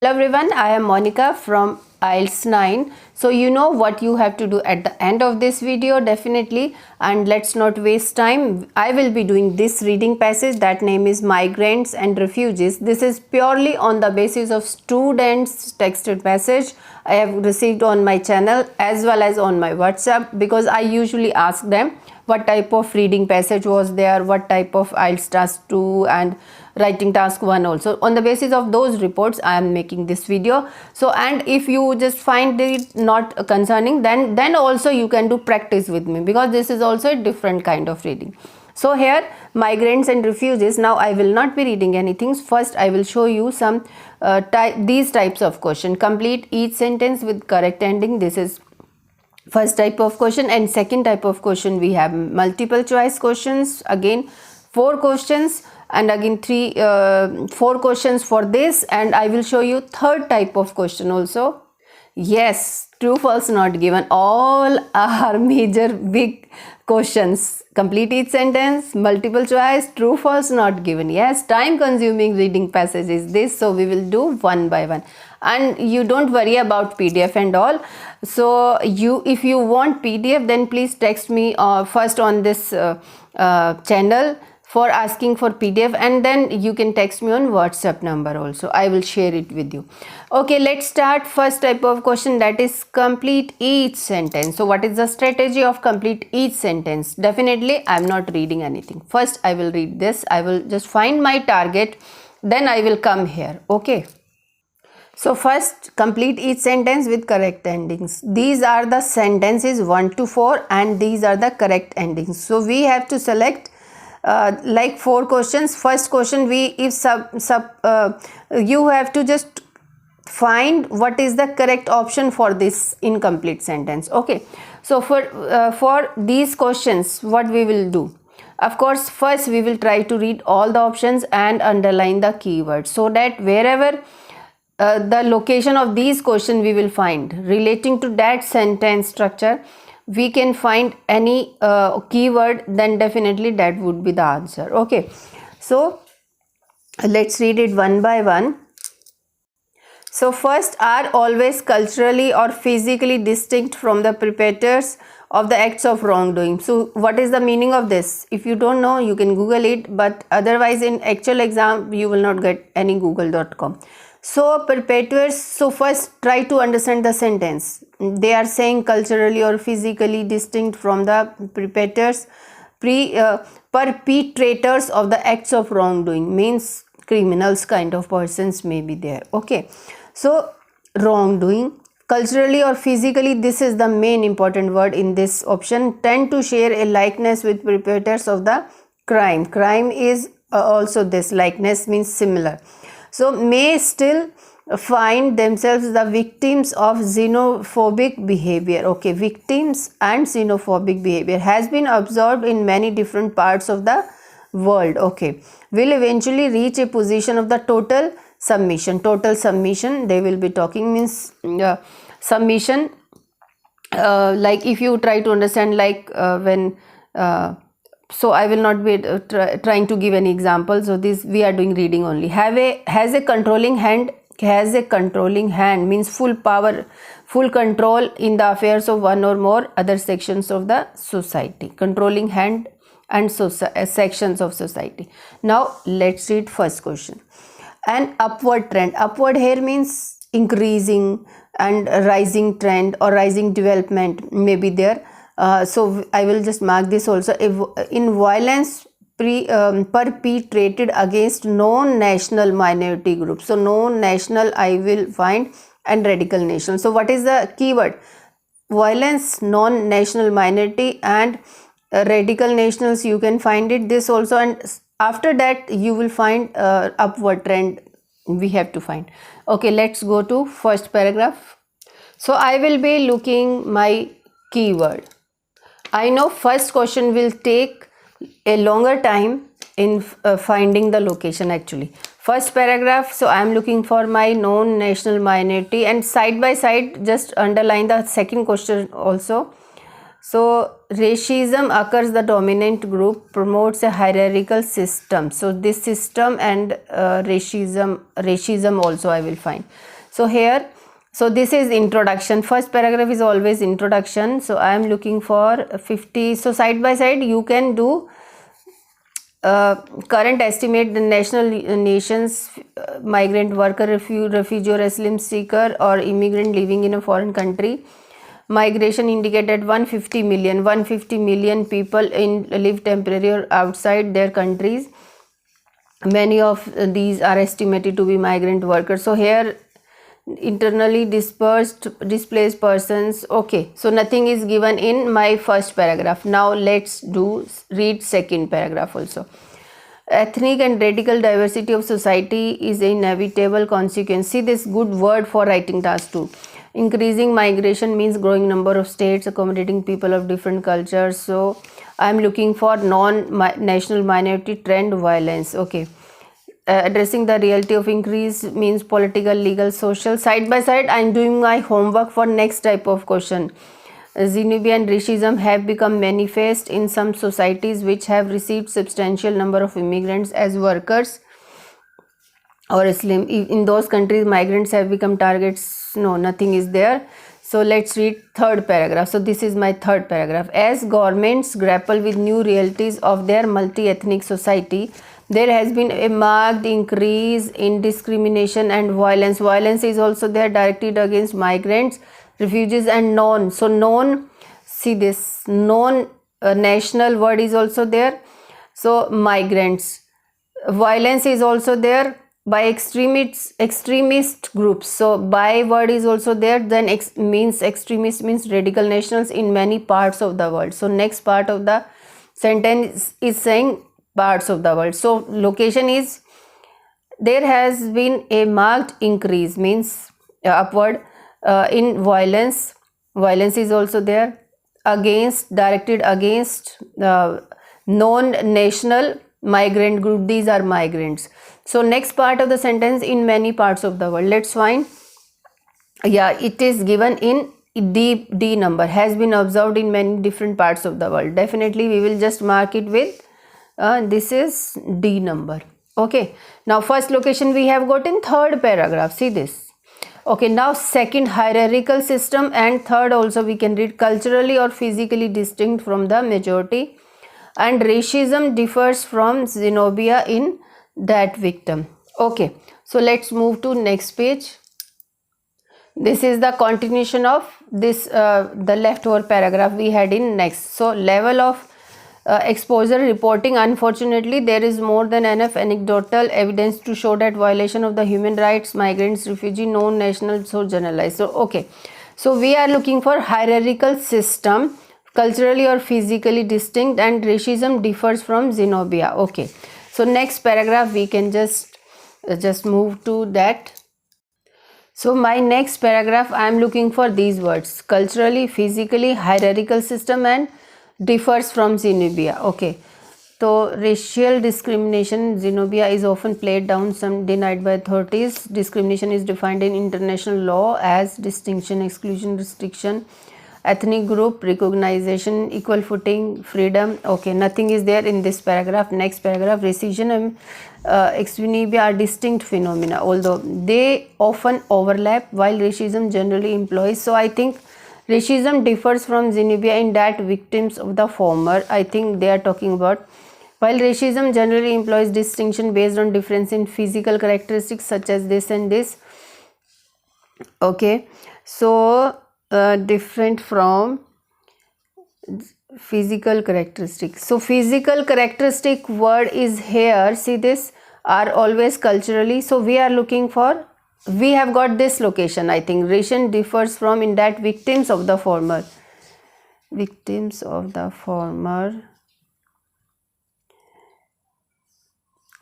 Hello everyone, I am Monica from IELTS 9. So you know what you have to do at the end of this video definitely, and let's not waste time. I will be doing this reading passage that name is Migrants and Refugees. This is purely on the basis of students texted message I have received on my channel as well as on my WhatsApp, because I usually ask them what type of reading passage was there, what type of IELTS task 2 and writing task 1 also. On the basis of those reports I am making this video. So, and if you just find it not concerning, then also you can do practice with me, because this is also a different kind of reading. So here, migrants and refugees. Now I will not be reading anything. First I will show you some these types of question. Complete each sentence with correct ending. This is first type of question. And second type of question, we have multiple choice questions. Again 4 questions, and again 4 questions for this. And I will show you third type of question also. Yes, true false not given, all are major big questions. Complete each sentence, multiple choice, true false not given. Yes, time consuming reading passage is this, so we will do one by one. And you don't worry about PDF and all. So if you want PDF, then please text me first on this channel for asking for PDF, and then you can text me on WhatsApp number also. I will share it with you. Okay, let's start. First type of question, that is complete each sentence. So what is the strategy of complete each sentence? Definitely I am not reading anything. First I will read this. I will just find my target, then I will come here. Okay. So first, complete each sentence with correct endings. These are the sentences 1 to 4 and these are the correct endings. So we have to select like 4 questions. First question, you have to just find what is the correct option for this incomplete sentence. Okay, so for these questions, what we will do, of course, first we will try to read all the options and underline the keywords, so that wherever the location of these questions we will find relating to that sentence structure, we can find any keyword, then definitely that would be the answer. Okay, so let's read it one by one. So first, are always culturally or physically distinct from the perpetrators of the acts of wrongdoing. So what is the meaning of this? If you don't know, you can Google it, but otherwise in actual exam you will not get any google.com. So perpetrators, so first try to understand the sentence. They are saying culturally or physically distinct from the perpetrators of the acts of wrongdoing, means criminals kind of persons may be there. Okay, so wrongdoing, culturally or physically, this is the main important word in this option. Tend to share a likeness with perpetrators of the crime. Crime is also this, likeness means similar. So may still find themselves the victims of xenophobic behavior. Okay, victims and xenophobic behavior has been observed in many different parts of the world. Okay, will eventually reach a position of the total submission. Total submission, they will be talking, means submission, like if you try to understand, like when so I will not be trying to give any example. So this we are doing reading only. Has a controlling hand. Has a controlling hand means full power, full control in the affairs of one or more other sections of the society. Controlling hand and sections of society. Now let's read first question. An upward trend. Upward here means increasing and rising trend or rising development may be there. So I will just mark this also. In violence perpetrated against non-national minority groups. So non-national I will find, and radical national. So what is the keyword? Violence, non-national minority, and radical nationals, you can find it this also. And after that you will find upward trend we have to find. Okay, let's go to first paragraph. So I will be looking my keyword. I know first question will take a longer time in finding the location actually. First paragraph, so I am looking for my non-national minority, and side by side just underline the second question also. So racism occurs the dominant group promotes a hierarchical system. So this system and racism also I will find. So here, so this is introduction. First paragraph is always introduction. So I am looking for 50. So side by side you can do current estimate the nations, migrant worker, refugee or asylum seeker or immigrant living in a foreign country. Migration indicated 150 million people live temporarily or outside their countries. Many of these are estimated to be migrant workers. So here internally displaced persons. Okay, so nothing is given in my first paragraph. Now let's read second paragraph also. Ethnic and radical diversity of society is an inevitable consequence. See this good word for writing task 2. Increasing migration means growing number of states accommodating people of different cultures. So I am looking for non-national minority trend violence. Okay. Addressing the reality of increase means political, legal, social. Side by side I am doing my homework for next type of question. Xenophobia and racism have become manifest in some societies which have received substantial number of immigrants as workers or asylum. In those countries migrants have become targets. No, nothing is there. So let's read third paragraph. So this is my third paragraph. As governments grapple with new realities of their multi-ethnic society, there has been a marked increase in discrimination and violence. Violence is also there directed against migrants, refugees and see this national word is also there. So migrants. Violence is also there by extremist groups. So by word is also there, then means extremist means radical nationals in many parts of the world. So next part of the sentence is saying parts of the world. So location is there has been a marked increase means upward in violence. Violence is also there directed against non-national migrant group. These are migrants. So next part of the sentence in many parts of the world. Let's find. Yeah, it is given in D number, has been observed in many different parts of the world. Definitely we will just mark it with this is D number. Okay, now first location we have got in third paragraph. See this. Okay, now second hierarchical system and third also we can read culturally or physically distinct from the majority, and racism differs from xenophobia in that victim. Okay, so let's move to next page. This is the continuation of this the leftover paragraph we had in next. So level of exposure reporting. Unfortunately there is more than enough anecdotal evidence to show that violation of the human rights, migrants, refugee, non-national, so generalized. So okay, so we are looking for hierarchical system, culturally or physically distinct, and racism differs from xenophobia. Okay, so next paragraph we can just move to that. So my next paragraph I am looking for these words: culturally, physically, hierarchical system and differs from xenophobia. Okay, so racial discrimination, xenophobia is often played down, some denied by authorities. Discrimination is defined in international law as distinction, exclusion, restriction, ethnic group, recognition, equal footing, freedom. Okay, nothing is there in this paragraph. Next paragraph, racism and xenophobia are distinct phenomena, although they often overlap, while racism generally employs. So I think racism differs from xenophobia in that victims of the former, I think they are talking about, while racism generally employs distinction based on difference in physical characteristics such as this and this. Okay, so different from physical characteristics. So physical characteristic word is here. See this, are always culturally. So we are looking for, we have got this location. I think racism differs from in that victims of the former. Victims of the former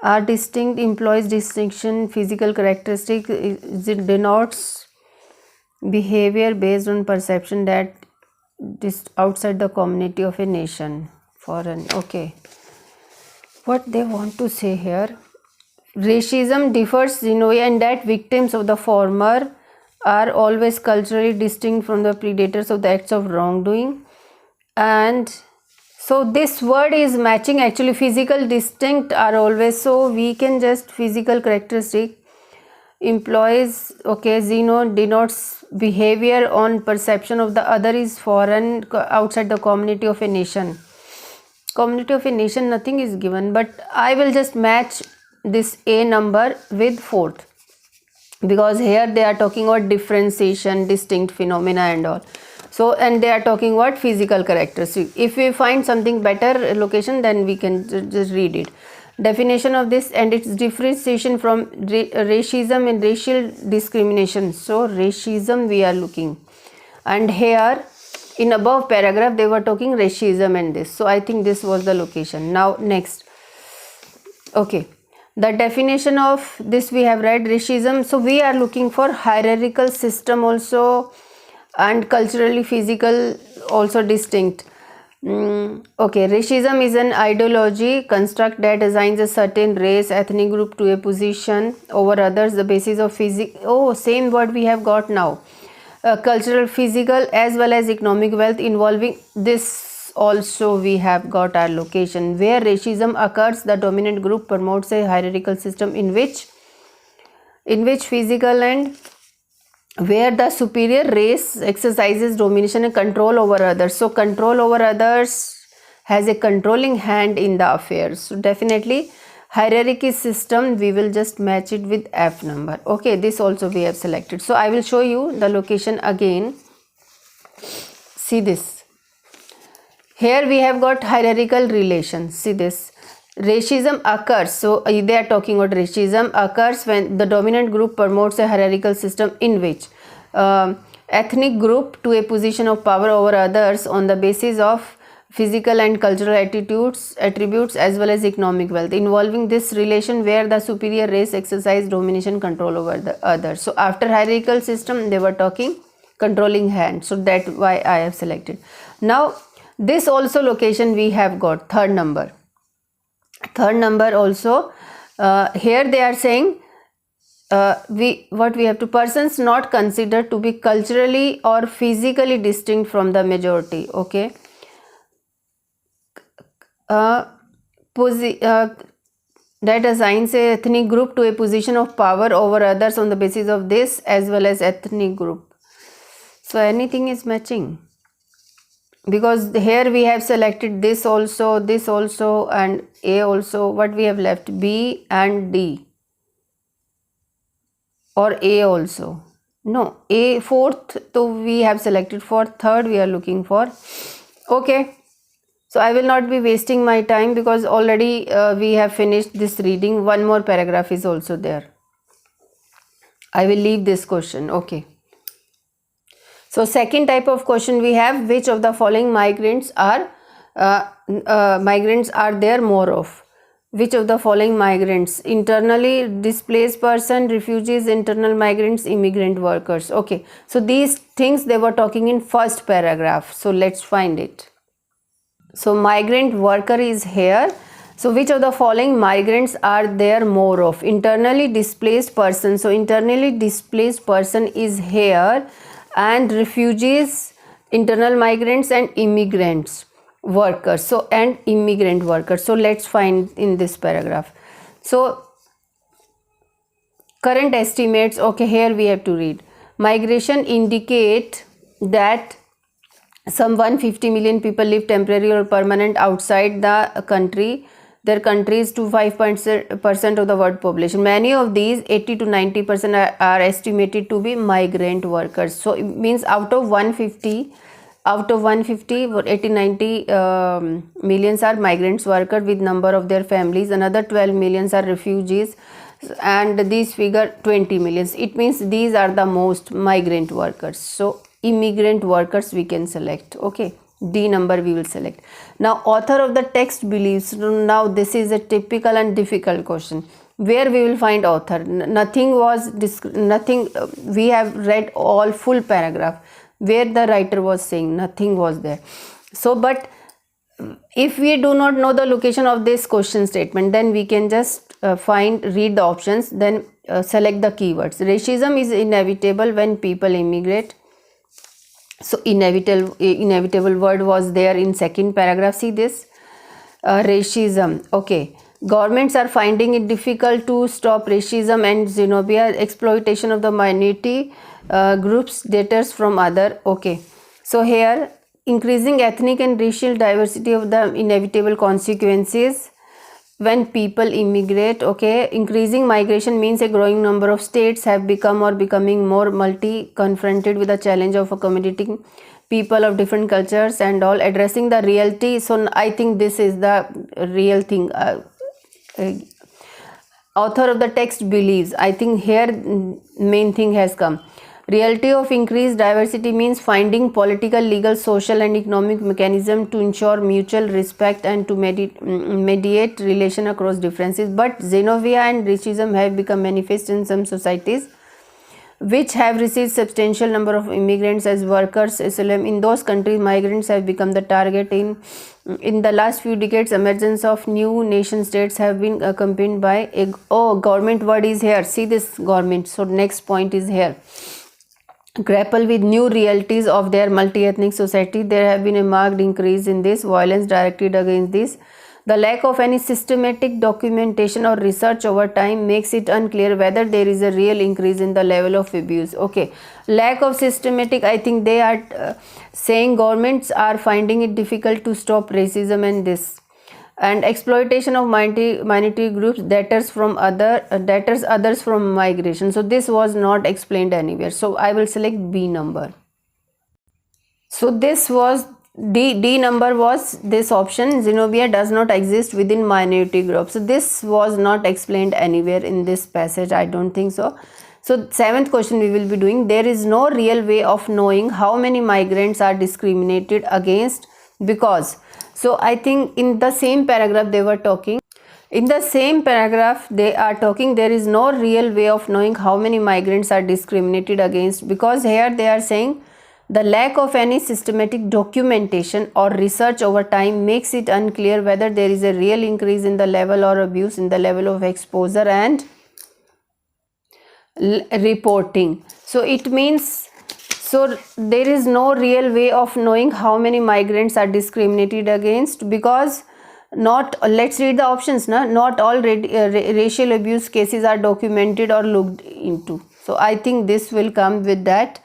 are distinct, employs distinction, physical characteristic. It denotes behavior based on perception that outside the community of a nation, foreign. Okay, what they want to say here, racism differs in that victims of the former are always culturally distinct from the predators of the acts of wrongdoing, And so this word is matching. Actually physical distinct are always, so we can just physical characteristic employs. Okay, xeno denotes behavior on perception of the other is foreign, outside the community of a nation. Community of a nation, nothing is given, but I will just match this A number with fourth, because here they are talking about differentiation, distinct phenomena and all. So, and they are talking about physical characteristics. If we find something better location, then we can just read it. Definition of this, and its differentiation from racism and racial discrimination. So racism we are looking, and here in above paragraph they were talking racism and this. So I think this was the location. Now next, okay, the definition of this we have read, racism. So we are looking for hierarchical system also, and culturally physical also distinct. Okay, racism is an ideology construct that assigns a certain race, ethnic group to a position over others, the basis of same word we have got now. Cultural, physical as well as economic wealth involving this also we have got our location. Where racism occurs, the dominant group promotes a hierarchical system in which physical and where the superior race exercises domination and control over others. So control over others has a controlling hand in the affairs. So definitely hierarchy system, we will just match it with F number. Okay, this also we have selected. So I will show you the location again. See this. Here we have got hierarchical relations. See this. Racism occurs, so they are talking about racism occurs when the dominant group promotes a hierarchical system in which ethnic group to a position of power over others on the basis of physical and cultural attributes as well as economic wealth, involving this relation where the superior race exercise domination control over the others. So after hierarchical system they were talking controlling hand, so that's why I have selected. Now this also location we have got third number also. Here they are saying we have to persons not considered to be culturally or physically distinct from the majority. Okay, that assigns a ethnic group to a position of power over others on the basis of this as well as ethnic group. So anything is matching, because here we have selected this also, and A also. What we have left? B and D, or A also. No, A fourth, so we have selected for third we are looking for. Okay, so I will not be wasting my time because already we have finished this reading. One more paragraph is also there. I will leave this question. Okay. So second type of question we have, which of the following migrants are there more of? Which of the following migrants? Internally displaced person, refugees, internal migrants, immigrant workers. Okay, so these things they were talking in first paragraph. So let's find it. So migrant worker is here. So which of the following migrants are there more of? Internally displaced person. So internally displaced person is here, and refugees, internal migrants and immigrants workers. So and immigrant workers. So let's find in this paragraph. So current estimates. Okay, here we have to read. Migration indicate that some 150 million people live temporary or permanent outside the country, their countries, to 5% of the world population. Many of these, 80 to 90% are estimated to be migrant workers. So it means out of 150, 80-90 millions are migrants workers with number of their families. Another 12 millions are refugees, and these figure 20 millions. It means these are the most migrant workers. So immigrant workers we can select. Okay, D number we will select. Now author of the text believes. Now this is a typical and difficult question. Where we will find author? Nothing we have read all full paragraph where the writer was saying, nothing was there. So but if we do not know the location of this question statement, then we can just read the options, then select the keywords. Racism is inevitable when people immigrate. So inevitable word was there in second paragraph. See this, racism. Okay, governments are finding it difficult to stop racism and xenophobia, exploitation of the minority groups, debtors from other. Okay, so here increasing ethnic and racial diversity of the inevitable consequences when people immigrate. Okay, increasing migration means a growing number of states have become or becoming more multi confronted with the challenge of accommodating people of different cultures and all, addressing the reality. So I think this is the real thing. Author of the text believes, I think here main thing has come. Reality of increased diversity means finding political, legal, social and economic mechanism to ensure mutual respect and to mediate relation across differences. But xenophobia and racism have become manifest in some societies which have received substantial number of immigrants as workers. Asylum in those countries, migrants have become the target. In the last few decades, emergence of new nation states have been accompanied by a government word is here. See this, government. So next point is here. Grapple with new realities of their multi-ethnic society. There have been a marked increase in this violence directed against this. The lack of any systematic documentation or research over time makes it unclear whether there is a real increase in the level of abuse. Okay, lack of systematic, I think they are saying governments are finding it difficult to stop racism and this, and exploitation of minority groups, debtors others from migration. So this was not explained anywhere, so I will select B number. So this was D number was this option. Xenophobia does not exist within minority groups. So this was not explained anywhere in this passage, I don't think so. So seventh question we will be doing, there is no real way of knowing how many migrants are discriminated against because. So I think in the same paragraph they were talking. In the same paragraph they are talking there is no real way of knowing how many migrants are discriminated against, because here they are saying the lack of any systematic documentation or research over time makes it unclear whether there is a real increase in the level or abuse in the level of exposure and reporting. So it means, so there is no real way of knowing how many migrants are discriminated against because not, let's read the options now. Not all racial abuse cases are documented or looked into. So I think this will come with that,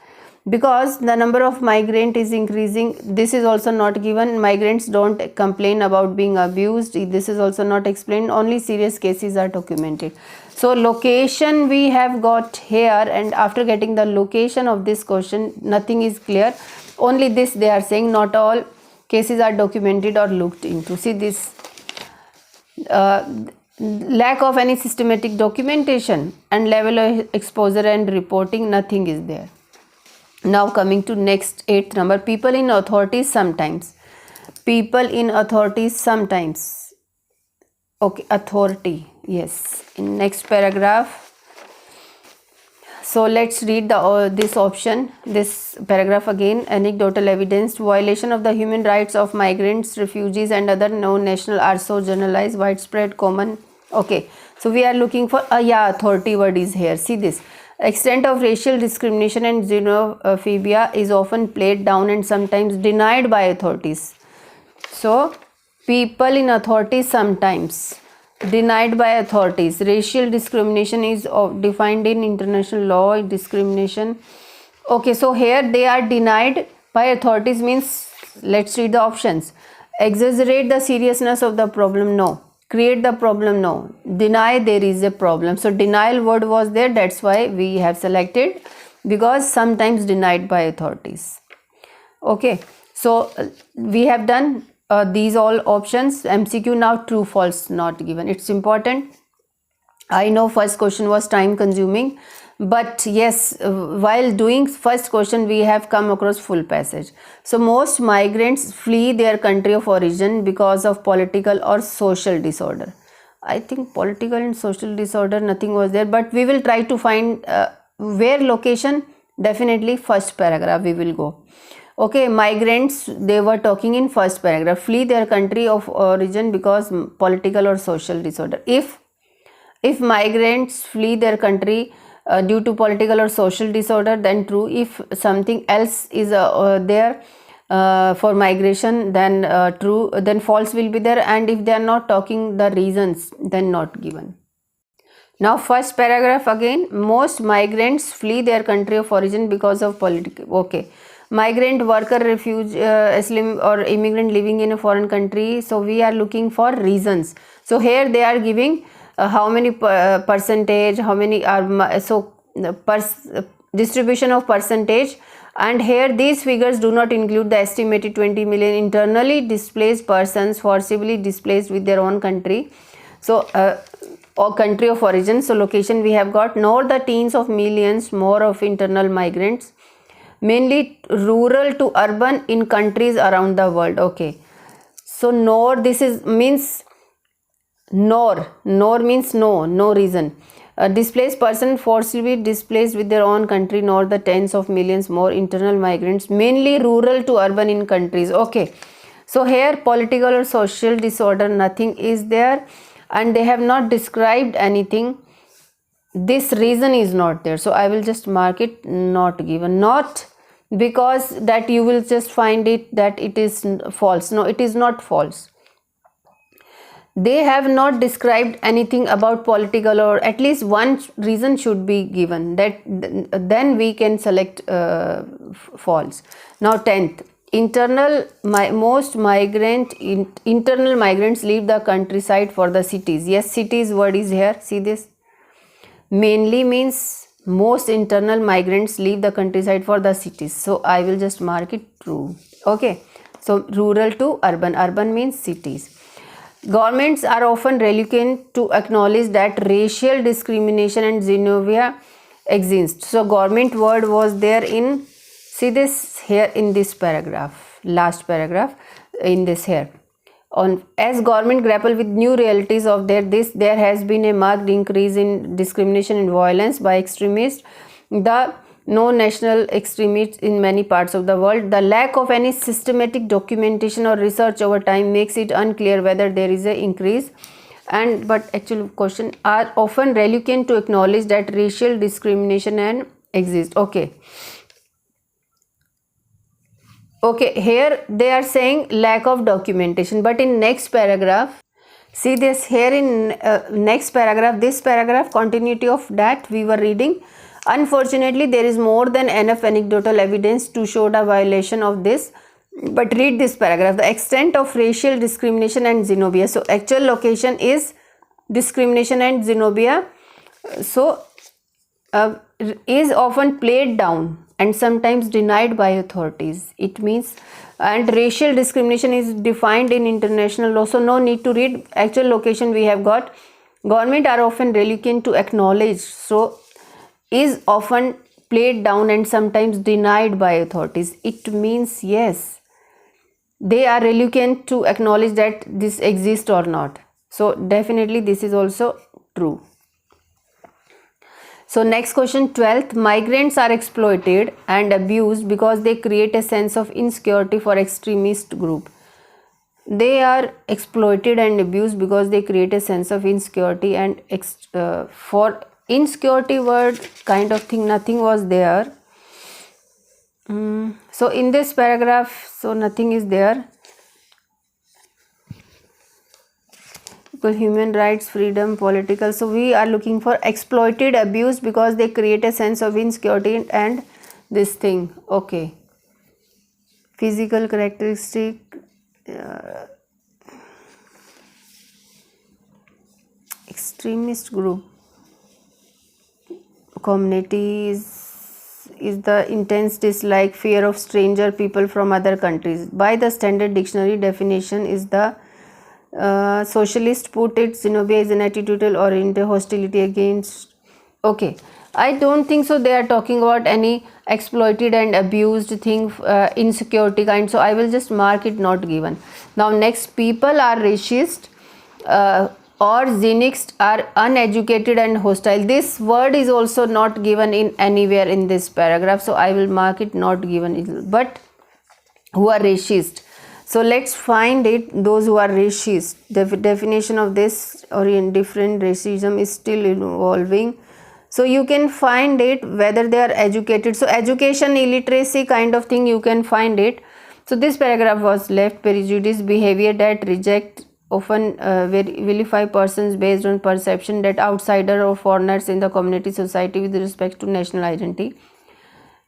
because the number of migrant is increasing. This is also not given. Migrants don't complain about being abused. This is also not explained. Only serious cases are documented. So location we have got here, and after getting the location of this question, nothing is clear. Only this they are saying, not all cases are documented or looked into. See this, lack of any systematic documentation and level of exposure and reporting, nothing is there. Now coming to next 8th number, people in authorities sometimes. People in authorities sometimes. Okay, authority, yes. In next paragraph. So let's read the this option, this paragraph again. Anecdotal evidence, violation of the human rights of migrants, refugees and other non-national are so generalized, widespread, common. Okay, so we are looking for authority word is here. See this. Extent of racial discrimination and xenophobia is often played down and sometimes denied by authorities. So people in authorities sometimes denied by authorities. Racial discrimination is defined in international law. Discrimination. Okay, so here they are denied by authorities means, let's read the options. Exaggerate the seriousness of the problem, no. Create the problem, no. Deny there is a problem. So denial word was there, that's why we have selected, because sometimes denied by authorities. Okay, so we have done these all options. MCQ now, true false not given. It's important. I know first question was time consuming, but yes, while doing first question we have come across full passage. So most migrants flee their country of origin because of political or social disorder. I think political and social disorder nothing was there, but we will try to find where location. Definitely first paragraph we will go. Okay, migrants, they were talking in first paragraph, flee their country of origin because political or social disorder. If migrants flee their country due to political or social disorder, then true. If something else is there for migration, then true, then false will be there. And if they are not talking the reasons, then not given. Now first paragraph again, most migrants flee their country of origin because of political. Okay, migrant, worker, refugee, asylum or immigrant living in a foreign country. So we are looking for reasons. So here they are giving how many percentage, how many are, so distribution of percentage. And here these figures do not include the estimated 20 million internally displaced persons forcibly displaced with their own country. So or country of origin. So location we have got, nor the teens of millions more of internal migrants, mainly rural to urban in countries around the world. Okay, so nor, this is means nor means no reason. A displaced person forcibly displaced with their own country, nor the tens of millions more internal migrants, mainly rural to urban in countries. Okay, so here political or social disorder, nothing is there, and they have not described anything. This reason is not there, so I will just mark it not given. Not because that you will just find it that it is false. No, it is not false. They have not described anything about political, or at least one reason should be given, that then we can select false. Now 10th, most internal migrants leave the countryside for the cities. Yes, cities word is here, see this. Mainly means most internal migrants leave the countryside for the cities, so I will just mark it true. Okay, so rural to urban, urban means cities. Governments are often reluctant to acknowledge that racial discrimination and xenophobia exist. So government word was there in, see this here in this paragraph, last paragraph in this here. As government grapple with new realities of there has been a marked increase in discrimination and violence by extremists, the national extremists in many parts of the world. The lack of any systematic documentation or research over time makes it unclear whether there is an increase, and but actual question are often reluctant to acknowledge that racial discrimination and exist. Okay, here they are saying lack of documentation, but in next paragraph, see this here in next paragraph, this paragraph, continuity of that we were reading. Unfortunately, there is more than enough anecdotal evidence to show the violation of this. But read this paragraph, the extent of racial discrimination and xenophobia. So actual location is discrimination and xenophobia. So is often played down and sometimes denied by authorities. It means, and racial discrimination is defined in international law. So no need to read. Actual location we have got. Government are often reluctant to acknowledge. So is often played down and sometimes denied by authorities. It means yes, they are reluctant to acknowledge that this exists or not. So definitely this is also true. So next question, 12th, migrants are exploited and abused because they create a sense of insecurity for extremist group. They are exploited and abused because they create a sense of insecurity, and for insecurity word kind of thing, nothing was there. So in this paragraph, so nothing is there. Human rights, freedom, political. So we are looking for exploited, abused because they create a sense of insecurity and this thing. Okay, physical characteristic, extremist group, communities is the intense dislike, fear of stranger people from other countries. By the standard dictionary definition is the socialist put it, xenophobia is an attitudinal oriented hostility against. Okay, I don't think so they are talking about any exploited and abused thing, insecurity kind, so I will just mark it not given. Now next, people are racist or xenist, are uneducated and hostile. This word is also not given in anywhere in this paragraph, so I will mark it not given. But who are racist? So let's find it, those who are racist. The definition of this or in different racism is still evolving. So you can find it whether they are educated. So education illiteracy kind of thing you can find it. So this paragraph was left. Prejudice, behavior that reject often vilify persons based on perception that outsider or foreigners in the community society with respect to national identity.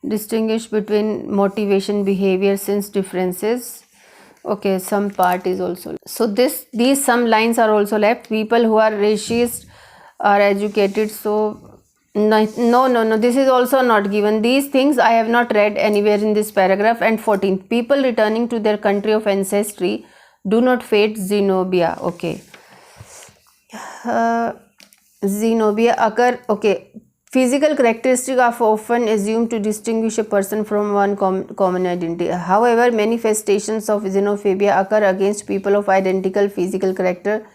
Distinguish between motivation, behavior, since differences. Okay, some part is also. So these some lines are also left. People who are racist are educated. So no, this is also not given. These things I have not read anywhere in this paragraph. And 14th, people returning to their country of ancestry do not face xenophobia. Okay, xenophobia occur. Okay, physical characteristics are often assumed to distinguish a person from one common identity. However, manifestations of xenophobia occur against people of identical physical character,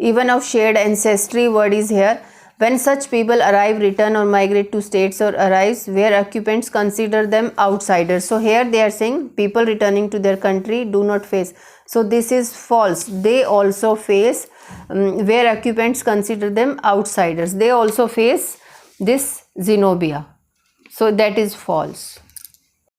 even of shared ancestry. Word is here. When such people arrive, return or migrate to states or arise where occupants consider them outsiders. So here they are saying people returning to their country do not face. So this is false. They also face where occupants consider them outsiders. They also face this xenophobia. So that is false.